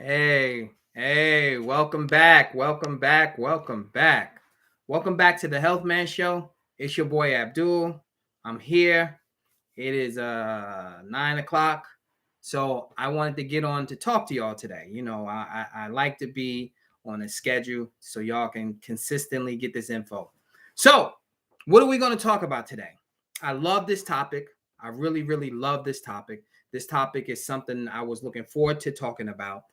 Hey, welcome back. Welcome back. Welcome back. Welcome back to the Health Man Show. It's your boy Abdul. I'm here. It is 9 o'clock. So I wanted to get on to talk to y'all today. I like to be on a schedule so y'all can consistently get this info. So, what are we going to talk about today? I love this topic. I really, really love this topic. This topic is something I was looking forward to talking about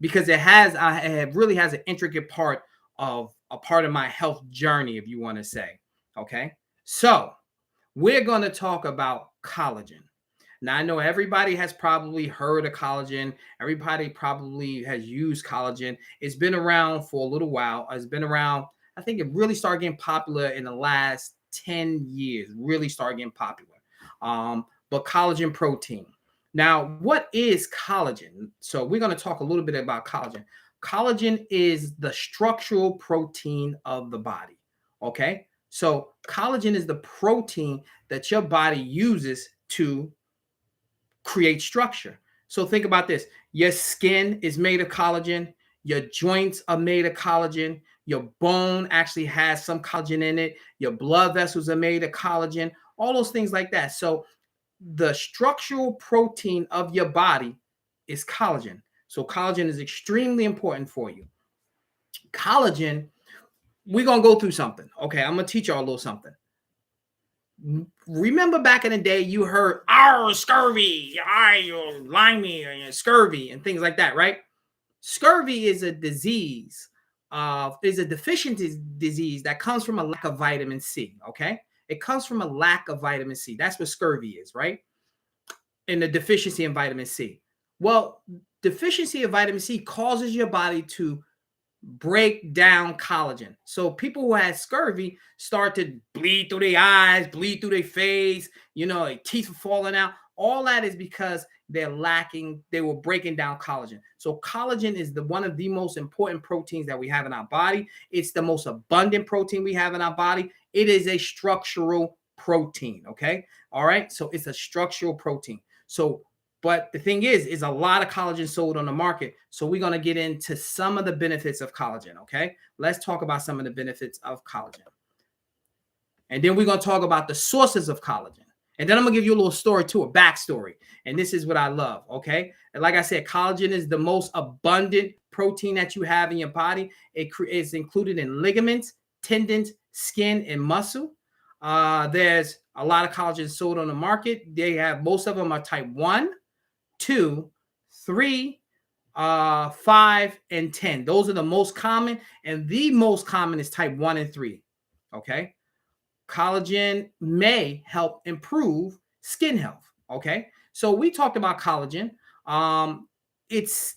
because it really has an intricate part of a part of my health journey, if you want to say. Okay, so we're going to talk about collagen. Now, I know everybody has probably heard of collagen. Everybody probably has used collagen. It's been around for a little while. It's been around, I think it really started getting popular in the last 10 years, really started getting popular. But collagen protein. Now, what is collagen? So, we're going to talk a little bit about collagen. Collagen is the structural protein of the body. Okay. So, collagen is the protein that your body uses to create structure. So think about this. Your skin is made of collagen. Your joints are made of collagen. Your bone actually has some collagen in it. Your blood vessels are made of collagen. All those things like that. So the structural protein of your body is collagen. So collagen is extremely important for you. Collagen, we're going to go through something. Okay, I'm going to teach y'all a little something. Remember back in the day, you heard, scurvy, you limey, scurvy, and things like that, right? Scurvy is a disease, is a deficiency disease that comes from a lack of vitamin C, okay? It comes from a lack of vitamin C. That's what scurvy is, right? And the deficiency in vitamin C. Well, deficiency of vitamin C causes your body to break down collagen. So people who had scurvy start to bleed through their eyes, bleed through their face, their teeth are falling out. All that is because they were breaking down collagen. So collagen is one of the most important proteins that we have in our body. It's the most abundant protein we have in our body. It is a structural protein, okay? All right, so it's a structural protein. But the thing is a lot of collagen sold on the market. So we're going to get into some of the benefits of collagen, okay? Let's talk about some of the benefits of collagen. And then we're going to talk about the sources of collagen. And then I'm going to give you a little story too, a backstory. And this is what I love, okay? And like I said, collagen is the most abundant protein that you have in your body. It is included in ligaments, tendons, skin, and muscle. There's a lot of collagen sold on the market. Most of them are type 1, 2, 3, 5, and 10. Those are the most common, and the most common is type 1 and 3. Okay. Collagen may help improve skin health. Okay. So we talked about collagen. It's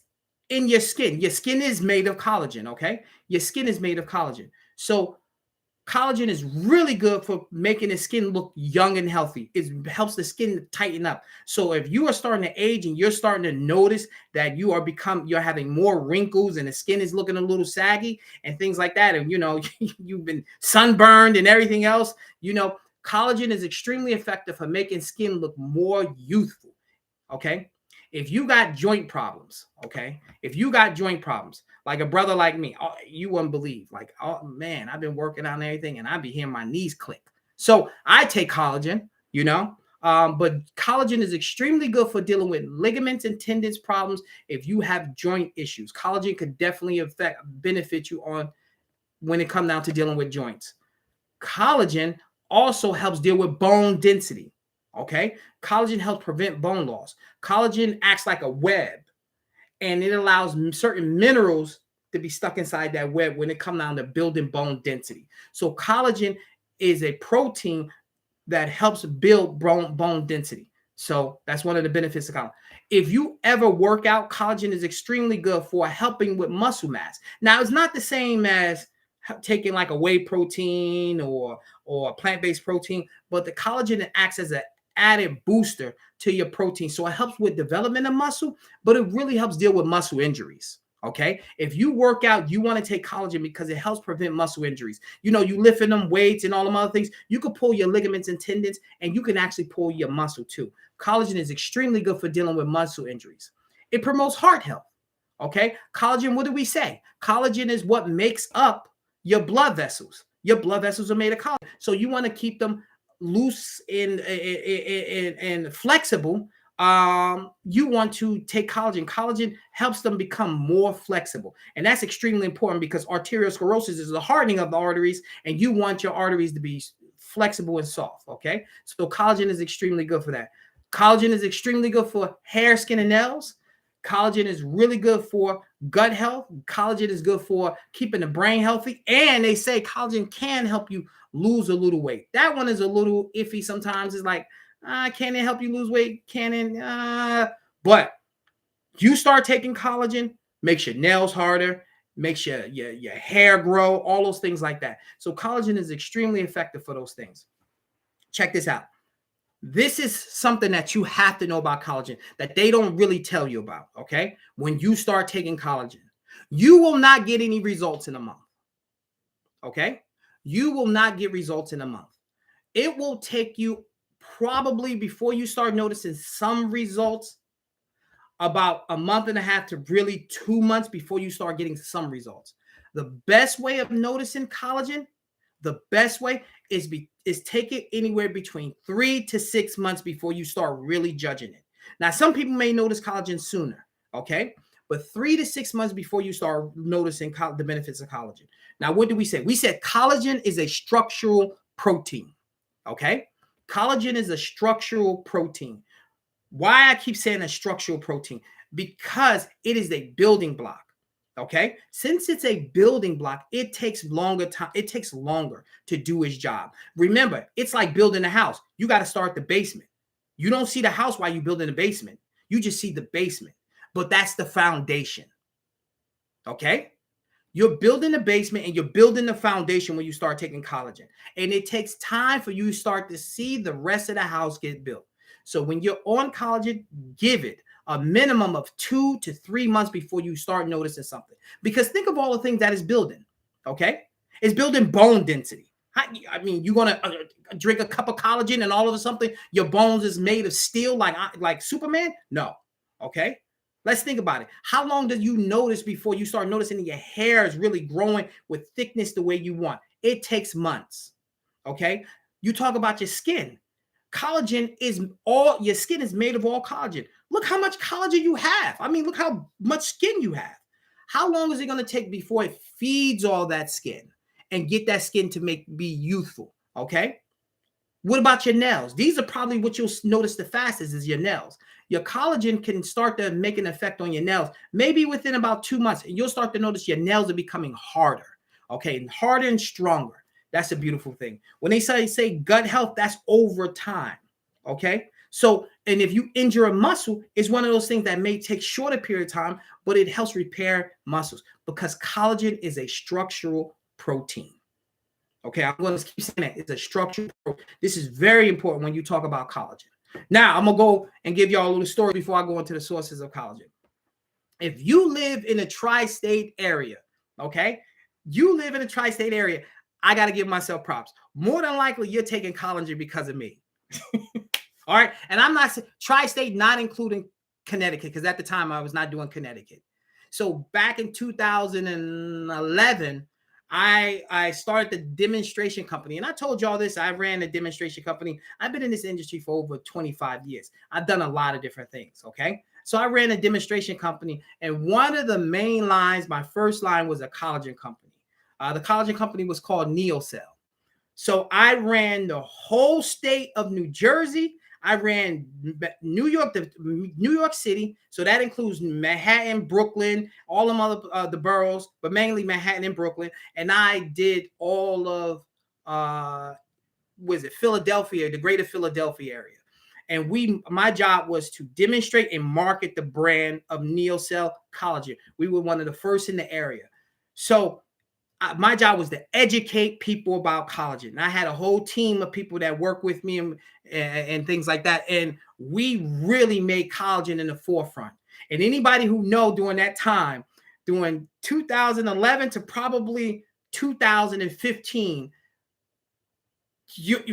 in your skin. Your skin is made of collagen. Okay. Your skin is made of collagen. So collagen is really good for making the skin look young and healthy. It helps the skin tighten up. So if you are starting to age and you're starting to notice that you're having more wrinkles and the skin is looking a little saggy and things like that, and you've been sunburned and everything else, collagen is extremely effective for making skin look more youthful. Okay. If you got joint problems, like a brother like me, you wouldn't believe, like, oh man, I've been working on everything and I be hearing my knees click. So I take collagen, but collagen is extremely good for dealing with ligaments and tendons problems. If you have joint issues, collagen could definitely benefit you when it comes down to dealing with joints. Collagen also helps deal with bone density. Okay. Collagen helps prevent bone loss. Collagen acts like a web, and it allows certain minerals to be stuck inside that web when it comes down to building bone density. So collagen is a protein that helps build bone density. So that's one of the benefits of collagen. If you ever work out, collagen is extremely good for helping with muscle mass. Now, it's not the same as taking like a whey protein or a plant-based protein, but the collagen acts as an added booster to your protein. So it helps with development of muscle, but it really helps deal with muscle injuries. Okay. If you work out, you want to take collagen because it helps prevent muscle injuries. You lifting them weights and all them other things. You can pull your ligaments and tendons, and you can actually pull your muscle too. Collagen is extremely good for dealing with muscle injuries. It promotes heart health. Okay. Collagen, what do we say? Collagen is what makes up your blood vessels. Your blood vessels are made of collagen. So you want to keep them loose and flexible. You want to take collagen. Collagen helps them become more flexible. And that's extremely important because arteriosclerosis is the hardening of the arteries, and you want your arteries to be flexible and soft. Okay. So collagen is extremely good for that. Collagen is extremely good for hair, skin, and nails. Collagen is really good for gut health. Collagen is good for keeping the brain healthy. And they say collagen can help you lose a little weight. That one is a little iffy sometimes. It's like, can it help you lose weight? Can it? But you start taking collagen, makes your nails harder, makes your hair grow, all those things like that. So collagen is extremely effective for those things. Check this out. This is something that you have to know about collagen that they don't really tell you about, okay? When you start taking collagen, you will not get any results in a month, okay? You will not get results in a month. It will take you probably, before you start noticing some results, about a month and a half to really 2 months before you start getting some results. The best way of noticing collagen, the best way is take it anywhere between 3 to 6 months before you start really judging it. Now, some people may notice collagen sooner, okay? But 3 to 6 months before you start noticing the benefits of collagen. Now, what do we say? We said collagen is a structural protein, okay? Collagen is a structural protein. Why I keep saying a structural protein? Because it is a building block. Okay. Since it's a building block, it takes longer time. It takes longer to do its job. Remember, it's like building a house. You got to start the basement. You don't see the house while you build in the basement. You just see the basement. But that's the foundation. Okay. You're building the basement and you're building the foundation when you start taking collagen. And it takes time for you to start to see the rest of the house get built. So when you're on collagen, give it a minimum of 2 to 3 months before you start noticing something. Because think of all the things that is building, okay? It's building bone density. I mean, you're going to drink a cup of collagen and all of a sudden your bones is made of steel like Superman? No, okay? Let's think about it. How long do you notice before you start noticing your hair is really growing with thickness the way you want? It takes months, okay? You talk about your skin. Collagen is all, your skin is made of all collagen. Look how much collagen you have. I mean, look how much skin you have. How long is it going to take before it feeds all that skin and get that skin to be youthful? Okay. What about your nails? These are probably what you'll notice the fastest is your nails. Your collagen can start to make an effect on your nails, maybe within about 2 months, and you'll start to notice your nails are becoming harder. Okay. Harder and stronger. That's a beautiful thing. When they say gut health, that's over time. Okay. So, and if you injure a muscle, it's one of those things that may take shorter period of time, but it helps repair muscles because collagen is a structural protein. Okay. I'm going to keep saying that. It's a structural protein. This is very important when you talk about collagen. Now, I'm going to go and give y'all a little story before I go into the sources of collagen. If you live in a tri-state area, okay, you live in a tri-state area, I got to give myself props. More than likely, you're taking collagen because of me. All right. And I'm not tri-state, not including Connecticut, because at the time I was not doing Connecticut. So back in 2011, I started the demonstration company. And I told y'all this. I ran a demonstration company. I've been in this industry for over 25 years. I've done a lot of different things. Okay. So I ran a demonstration company. And one of the main lines, my first line was a collagen company. The collagen company was called NeoCell. So I ran the whole state of New Jersey. I ran New York City. So that includes Manhattan, Brooklyn, all them other the boroughs, but mainly Manhattan and Brooklyn. And I did all of Philadelphia, the greater Philadelphia area. And my job was to demonstrate and market the brand of NeoCell Collagen. We were one of the first in the area. So my job was to educate people about collagen. And I had a whole team of people that work with me and things like that. And we really made collagen in the forefront. And anybody who know during that time, during 2011 to probably 2015,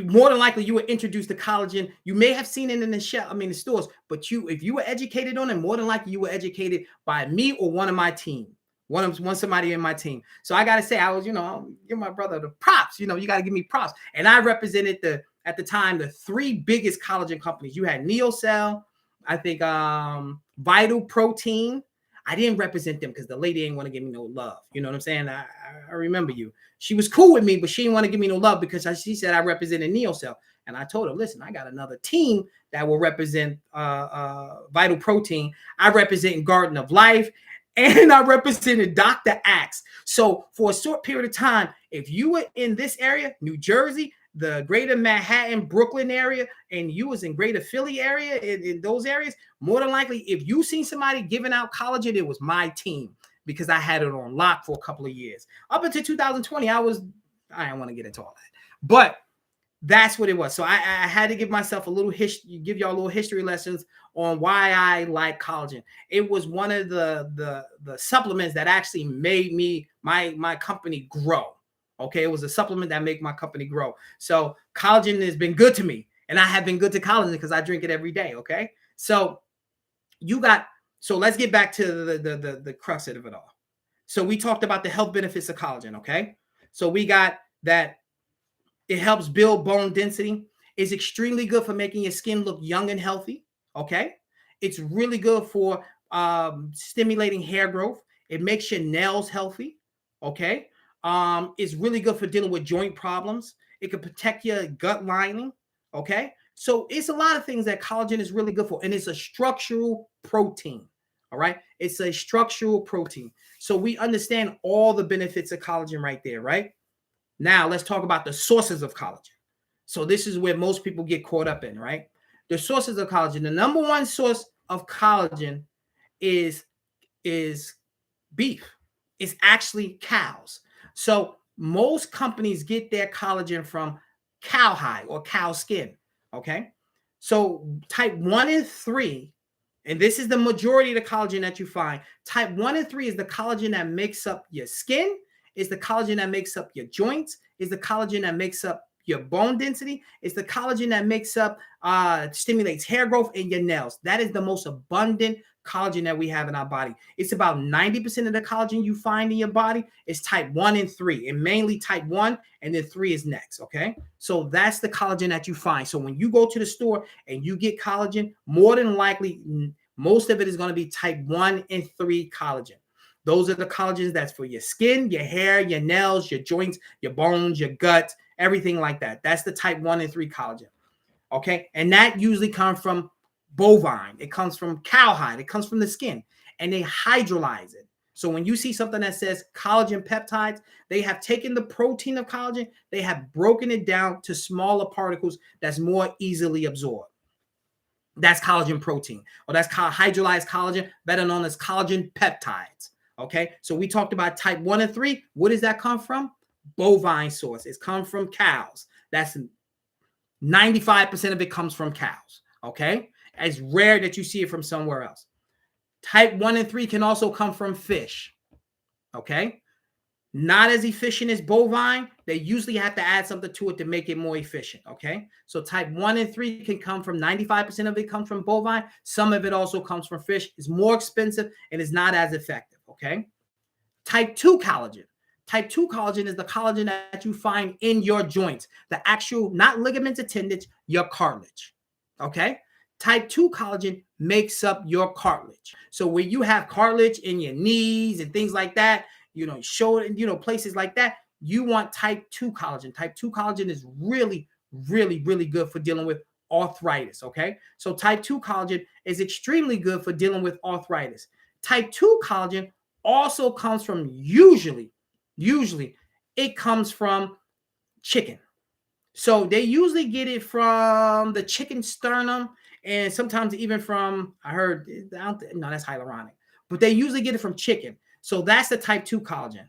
more than likely you were introduced to collagen. You may have seen it in the shop, the stores, but if you were educated on it, more than likely you were educated by me or one of my team, one somebody in my team. So I gotta say, I was, I'll give my brother the props. You got to give me props. And I represented at the time the three biggest collagen companies. You had NeoCell, I think Vital Protein. I didn't represent them because the lady didn't want to give me no love. You know what I'm saying? I remember you. She was cool with me, but she didn't want to give me no love because she said I represented NeoCell. And I told her, listen, I got another team that will represent Vital Protein. I represent Garden of Life, and I represented Dr. Axe. So for a short period of time, if you were in this area, New Jersey, the greater Manhattan, Brooklyn area, and you was in greater Philly area, in those areas, more than likely, if you seen somebody giving out collagen, it was my team because I had it on lock for a couple of years. Up until 2020, I don't want to get into all that, but that's what it was. So I had to give myself a little history, give y'all a little history lessons on why I like collagen. It was one of the supplements that actually made my company grow. Okay, it was a supplement that made my company grow. So collagen has been good to me, and I have been good to collagen because I drink it every day. Okay, so let's get back to the crux of it all. So we talked about the health benefits of collagen. Okay, so we got that it helps build bone density. It's extremely good for making your skin look young and healthy. Okay, it's really good for stimulating hair growth. It makes your nails healthy. Okay. It's really good for dealing with joint problems. It can protect your gut lining. Okay. So it's a lot of things that collagen is really good for. And it's a structural protein. All right. It's a structural protein. So we understand all the benefits of collagen right there, right? Now let's talk about the sources of collagen. So this is where most people get caught up in, right? The sources of collagen. The number one source of collagen is beef. It's actually cows. So most companies get their collagen from cowhide or cow skin. Okay. So type 1 and 3, and this is the majority of the collagen that you find. Type 1 and 3 is the collagen that makes up your skin, is the collagen that makes up your joints, is the collagen that makes up your bone density. It's the collagen that makes up, stimulates hair growth in your nails. That is the most abundant collagen that we have in our body. It's about 90% of the collagen you find in your body is type 1 and 3, and mainly type 1, and then 3 is next. Okay. So that's the collagen that you find. So when you go to the store and you get collagen, more than likely, most of it is going to be type 1 and 3 collagen. Those are the collagens that's for your skin, your hair, your nails, your joints, your bones, your gut, everything like that. That's the type 1 and 3 collagen. Okay. And that usually comes from bovine. It comes from cowhide. It comes from the skin, and they hydrolyze it. So when you see something that says collagen peptides, they have taken the protein of collagen, they have broken it down to smaller particles that's more easily absorbed. That's collagen protein, or that's hydrolyzed collagen, better known as collagen peptides. Okay, so we talked about type 1 and 3. What does that come from? Bovine source. It's come from cows. That's 95% of it comes from cows. Okay, it's rare that you see it from somewhere else. Type 1 and 3 can also come from fish. Okay, not as efficient as bovine. They usually have to add something to it to make it more efficient. Okay, so type 1 and 3 can come from 95% of it comes from bovine. Some of it also comes from fish. It's more expensive and it's not as effective. Okay, type 2 collagen. Type 2 collagen is the collagen that you find in your joints, the actual, not ligaments or tendons, your cartilage. Okay, type 2 collagen makes up your cartilage. So when you have cartilage in your knees and things like that, shoulder, places like that, you want type 2 collagen. Type 2 collagen is really, really, really good for dealing with arthritis. Okay, so type 2 collagen is extremely good for dealing with arthritis. Type 2 collagen also comes from usually it comes from chicken. So they usually get it from the chicken sternum, and sometimes even from, I heard, no, that's hyaluronic, but they usually get it from chicken. So that's the type 2 collagen.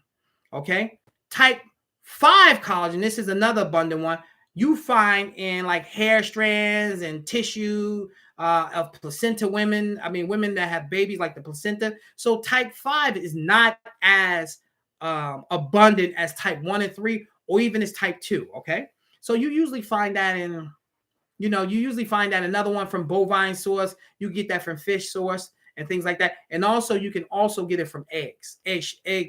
Okay. Type 5 collagen, this is another abundant one, you find in like hair strands and tissue of placenta women. Women that have babies, like the placenta. So type 5 is not as abundant as type 1 and 3, or even as type 2. Okay. So you usually find that in, you usually find that another one from bovine source. You get that from fish source and things like that. And also you can also get it from egg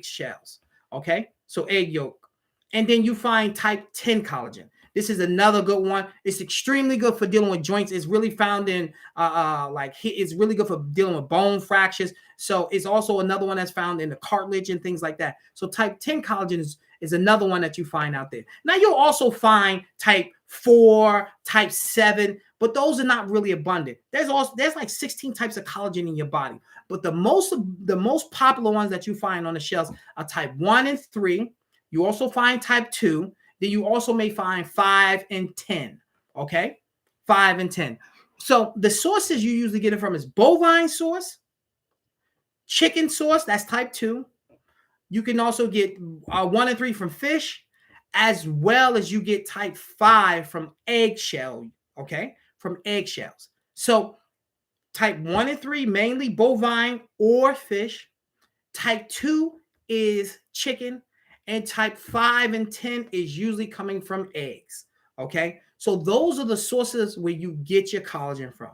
shells. Okay, so egg yolk. And then you find type 10 collagen. This is another good one. It's extremely good for dealing with joints. It's really found in it's really good for dealing with bone fractures. So it's also another one that's found in the cartilage and things like that. So type 10 collagen is another one that you find out there. Now you'll also find type 4, type 7, but those are not really abundant. There's like 16 types of collagen in your body, but the most popular ones that you find on the shelves are type 1 and 3. You also find type 2. Then you also may find 5 and 10. Okay, 5 and 10. So the sources you usually get it from is bovine source, chicken source, that's type 2. You can also get 1 and 3 from fish, as well as you get type 5 from eggshell, okay? From eggshells. So type 1 and 3, mainly bovine or fish. Type 2 is chicken. And type 5 and 10 is usually coming from eggs, okay? So those are the sources where you get your collagen from.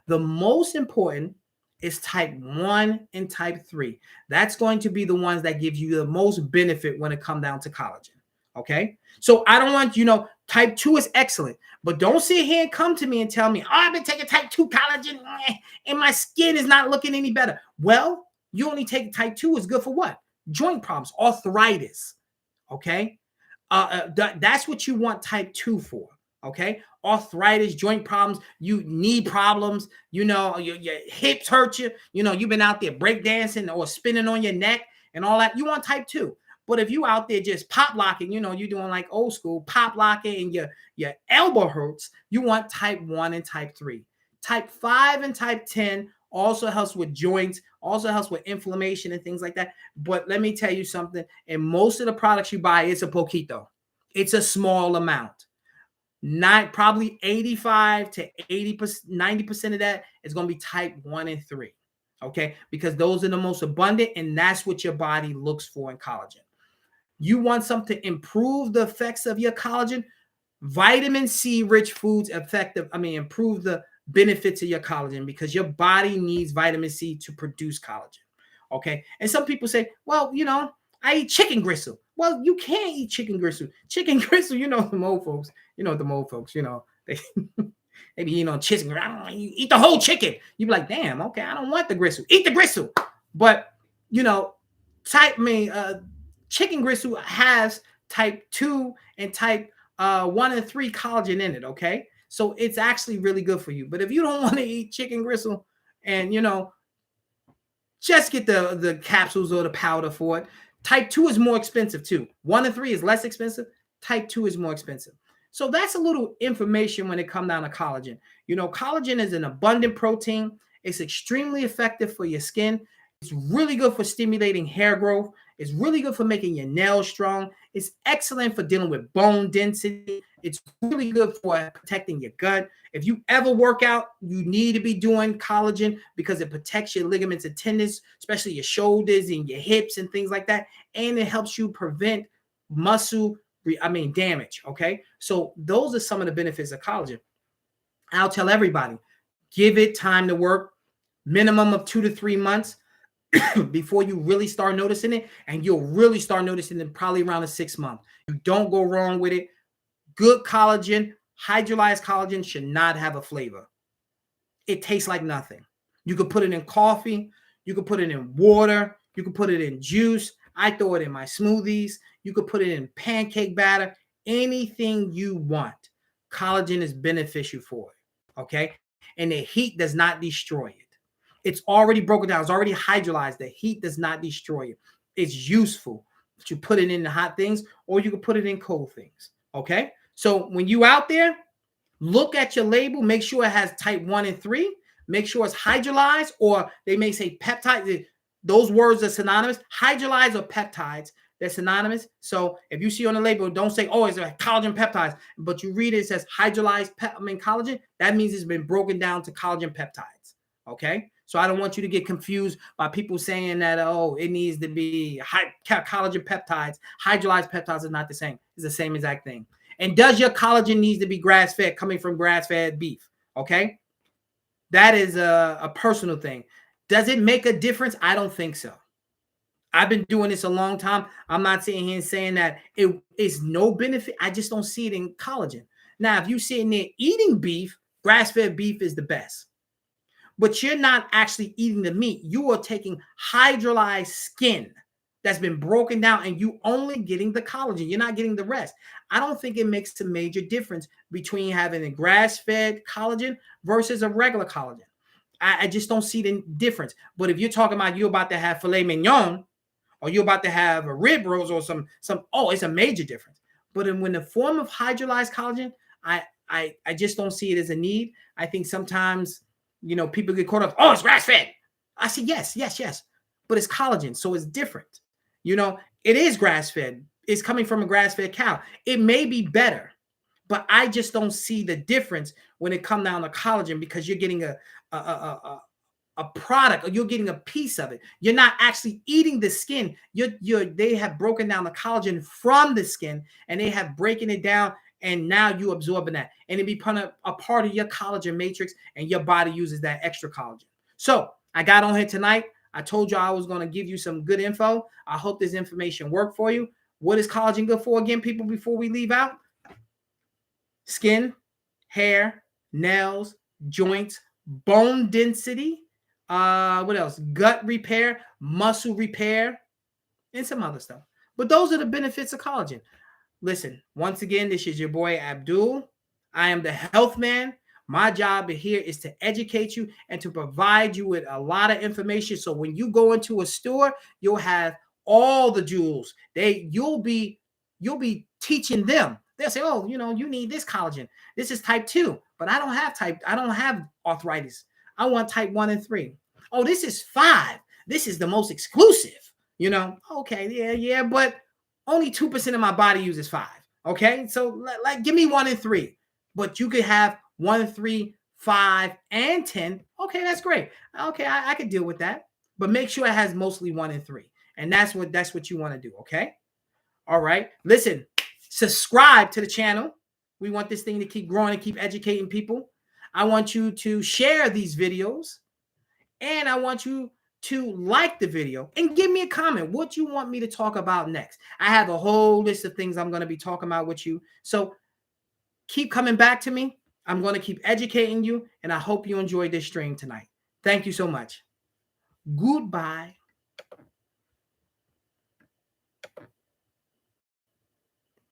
The most important is type 1 and type 3. That's going to be the ones that give you the most benefit when it comes down to collagen. Okay. So I don't want, type 2 is excellent, but don't sit here and come to me and tell me, oh, I've been taking type 2 collagen and my skin is not looking any better. Well, you only take type 2 is good for what? Joint problems, arthritis. Okay. That's what you want type 2 for. Okay, arthritis, joint problems, you knee problems, your hips hurt you, you've been out there breakdancing or spinning on your neck and all that. You want type 2. But if you out there just pop locking, you're doing like old school pop locking and your elbow hurts, you want type 1 and type 3. Type 5 and type 10 also helps with joints, also helps with inflammation and things like that. But let me tell you something, and most of the products you buy, it's a poquito. It's a small amount. Not probably 85 to 80%, 90% of that is going to be type 1 and 3. Okay, because those are the most abundant, and that's what your body looks for in collagen. You want something to improve the effects of your collagen. Vitamin C rich foods improve the benefits of your collagen, because your body needs vitamin C to produce collagen. Okay, and some people say, well, I eat chicken gristle. Well, you can't eat chicken gristle. Chicken gristle, the old folks. They they be eating on chicken. You eat the whole chicken. You be like, damn, okay, I don't want the gristle. Eat the gristle. But chicken gristle has type 2 and type 1 and 3 collagen in it. Okay, so it's actually really good for you. But if you don't want to eat chicken gristle, and just get the capsules or the powder for it. Type 2 is more expensive too. 1 and 3 is less expensive. Type 2 is more expensive. So that's a little information when it comes down to collagen. Collagen is an abundant protein. It's extremely effective for your skin. It's really good for stimulating hair growth. It's really good for making your nails strong. It's excellent for dealing with bone density. It's really good for protecting your gut. If you ever work out, you need to be doing collagen because it protects your ligaments and tendons, especially your shoulders and your hips and things like that. And it helps you prevent muscle damage. Okay, so those are some of the benefits of collagen. I'll tell everybody, give it time to work, minimum of 2 to 3 months before you really start noticing it, and you'll really start noticing it probably around the 6th month. You don't go wrong with it. Good collagen, hydrolyzed collagen, should not have a flavor. It tastes like nothing. You could put it in coffee. You could put it in water. You could put it in juice. I throw it in my smoothies. You could put it in pancake batter. Anything you want. Collagen is beneficial for it. Okay? And the heat does not destroy it. It's already broken down. It's already hydrolyzed. The heat does not destroy it. It's useful. You put it in the hot things, or you can put it in cold things. Okay? So when you out there, look at your label. Make sure it has type 1 and 3. Make sure it's hydrolyzed, or they may say peptides. Those words are synonymous. Hydrolyzed or peptides, they're synonymous. So if you see on the label, don't say, oh, it's a collagen peptides. But you read it, it says hydrolyzed collagen. That means it's been broken down to collagen peptides. Okay? So I don't want you to get confused by people saying that, oh, it needs to be collagen peptides. Hydrolyzed peptides is not the same. It's the same exact thing. And does your collagen needs to be grass-fed, coming from grass-fed beef? Okay. That is a personal thing. Does it make a difference? I don't think so. I've been doing this a long time. I'm not sitting here and saying that it is no benefit. I just don't see it in collagen. Now, if you're sitting there eating beef, grass-fed beef is the best. But you're not actually eating the meat. You are taking hydrolyzed skin that's been broken down and you only getting the collagen. You're not getting the rest. I don't think it makes a major difference between having a grass-fed collagen versus a regular collagen. I just don't see the difference. But if you're talking about you're about to have filet mignon, or you're about to have a rib rolls or some, it's a major difference. But when the form of hydrolyzed collagen, I just don't see it as a need. I think sometimes, people get caught up, oh, it's grass-fed. I say, yes, but it's collagen, so it's different. It is grass-fed. It's coming from a grass-fed cow. It may be better, but I just don't see the difference when it comes down to collagen, because you're getting a product, or you're getting a piece of it. You're not actually eating the skin. They have broken down the collagen from the skin, and they have breaking it down, and now you absorbing that, and it become a part of your collagen matrix, and your body uses that extra collagen. So I got on here tonight. I told you I was going to give you some good info. I hope this information worked for you. What is collagen good for again, people, before we leave out? Skin, hair, nails, joints, bone density, what else? Gut repair, muscle repair, and some other stuff. But those are the benefits of collagen. Listen, once again, this is your boy Abdul. I am the health man. My job here is to educate you and to provide you with a lot of information. So when you go into a store, you'll have all the jewels. You'll be teaching them. They'll say, oh, you need this collagen. This is type 2, but I don't have arthritis. I want type 1 and 3. Oh, this is 5. This is the most exclusive. Okay, yeah, but only 2% of my body uses 5. Okay, so give me 1 and 3. But you could have 1, 3, 5, and 10. Okay, that's great. Okay, I could deal with that. But make sure it has mostly 1 and 3. And that's what you want to do, okay? All right. Listen, subscribe to the channel. We want this thing to keep growing and keep educating people. I want you to share these videos, and I want you to like the video and give me a comment what you want me to talk about next. I have a whole list of things I'm going to be talking about with you. So keep coming back to me. I'm going to keep educating you, and I hope you enjoyed this stream tonight. Thank you so much. Goodbye.